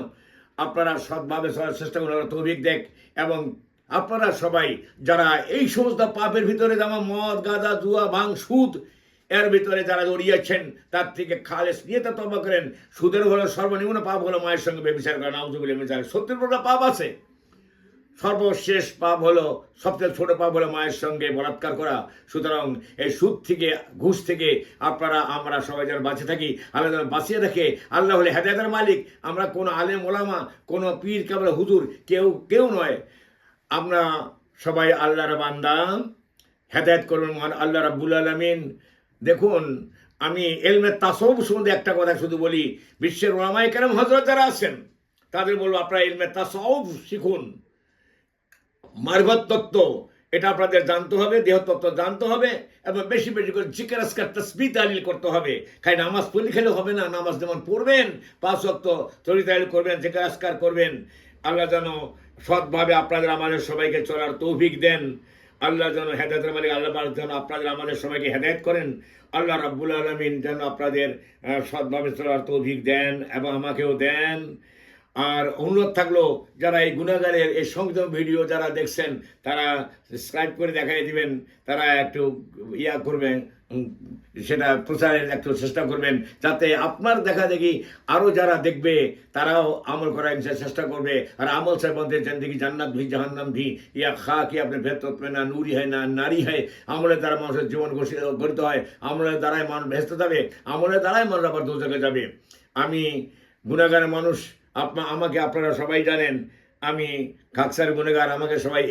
আপনারা সৎভাবে চলার চেষ্টা করুন, তৌফিক দেখ। এবং আপনারা সবাই যারা এই সমস্ত পাপের ভিতরে, যেমন মদ, গাঁজা, জুয়া, ভাং, সুদ, এর ভিতরে যারা জড়িয়েছেন, তার থেকে খালেস নিয়তে তওবা করেন। সুদের হলো সর্বনিম্ন পাপ হলো মায়ের সঙ্গে ব্যভিচার করা, নাউযুবিল্লাহ মিন যালিক। 70টা পাপ আছে, সর্বশেষ পাপ হলো, সবচেয়ে ছোট পাপ হলো মায়ের সঙ্গে বলাৎকার করা। সুতরাং এই সুদ থেকে, ঘুষ থেকে আমরা সবাই যেন বাঁচে থাকি, আল্লাহ যেন বাঁচিয়ে রাখে। আল্লাহ হলে হেদায়েতের মালিক। আমরা কোনো আলেম ওলামা, কোনো পীর কাবলা হুজুর কেউ নয়। আমরা সবাই আল্লাহর বান্দা, হেদায়েত করবেন মহান আল্লাহ রাব্বুল আলামিন। দেখুন, আমি ইলমে তাসাউফ সম্বন্ধে একটা কথা শুধু বলি। বিশ্বের উলামায়ে কেরাম হযরত যারা আছেন, তাদের বলবো আপনারা ইলমে তাসাউফ শিখুন। মারফত তত্ত্ব এটা আপনাদের জানতে হবে, দেহতত্ত্ব জানতে হবে, এবং বেশি করে জিকির আজকার তাসবিহ তাহলিল করতে হবে। খালি নামাজ পড়লে খেলে হবে না। নামাজ যেমন পড়বেন, 5 ওয়াক্ত তসবিহ তাহলিল করবেন, জিকির আজকার করবেন। আল্লাহ যেন সৎভাবে আপনাদের আমাদের সবাইকে চলার তৌফিক দেন। আল্লাহ যেন হেদায়েতের মালিক, আল্লাহ যেন আপনাদের আমাদের সবাইকে হেদায়েত করেন। আল্লাহ রাব্বুল আলামিন যেন আপনাদের সৎভাবে চলার তৌফিক দেন এবং আমাকেও দেন। আর অনুরোধ থাকলো, যারা এই গুনাহগারের এই সংযম ভিডিও যারা দেখছেন, তারা সাবস্ক্রাইব করে দেখাই দিবেন, তারা একটু করবেন, সেটা প্রচারের একটু চেষ্টা করবেন, যাতে আপনার দেখা দেখি আরও যারা দেখবে তারাও আমল করার চেষ্টা করবে। আর আমল से बनते जिंदगी जन्नत भी जहन्नम भी, या खा के अपने भेतत में ना नूरी है ना नारी है। আমলের দ্বারা মানুষের জীবন গঠিত হয়, আমলের দ্বারাই মানুষ বেহেশতে যাবে, আমলের দ্বারাই মানুষ আবার দোজখে যাবে। আমি গুনাহগারের মানুষ, আমাকে আপনারা সবাই জানেন, আমি খাকসার গুনেগার। আমাকে সবাই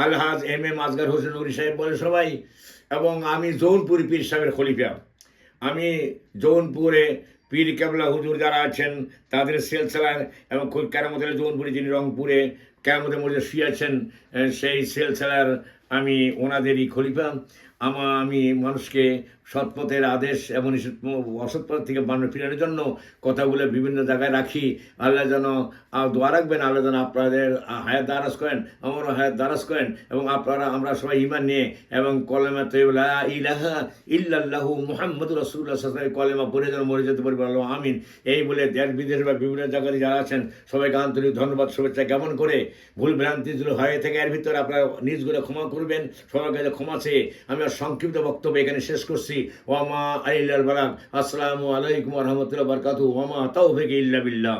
আলহাজ এম আসগার হোসেন নুরি সাহেব বলে সবাই। এবং আমি জৌনপুরি পীর সাহেবের খলিফা। আমি জৌনপুরে পীর কেবলা হুজুর যারা আছেন তাদের সিলসিলার, এবং কেরামতের জৌনপুরি যিনি রংপুরে কেরামতের মধ্যে শুয়েছেন, সেই সিলসিলার আমি ওনাদেরই খলিফা। আমি মানুষকে সৎপথের আদেশ এবং অসৎপথ থেকে মানুষ ফিরানোর জন্য কথাগুলো বিভিন্ন জায়গায় রাখি। আল্লাহ যেন দোয়া রাখবেন, আল্লাহ যেন আপনাদের হায়াত দারাজ করেন, আমারও হায়াত দারাজ করেন, এবং আমরা সবাই ঈমান নিয়ে এবং কলেমা তয়্যিবা লা ইলাহা ইল্লাল্লাহু মুহাম্মাদুর রাসূলুল্লাহ সাল্লাল্লাহু আলাইহি কলেমা পড়ে যেন মরে যেতে পারবে, আল্লাহ আমিন। এই বলে দেশ বিদেশ বা বিভিন্ন জায়গায় যারা আছেন সবাইকে আন্তরিক ধন্যবাদ, শুভেচ্ছা জ্ঞাপন করে ভুল ভ্রান্তি যদি হয়ে থাকে এর ভিতরে আপনারা নিজগুলো ক্ষমা করবেন। সবার কাছে ক্ষমা চেয়ে আমি সংক্ষিপ্ত বক্তব্য এখানে শেষ করছি। ওয়ামা আলাইহিল বালাগ। আসসালামু আলাইকুম ওয়া রাহমাতুল্লাহি ওয়া বারাকাতুহু। ওয়ামা তাওফীক ইল্লা বিল্লাহ।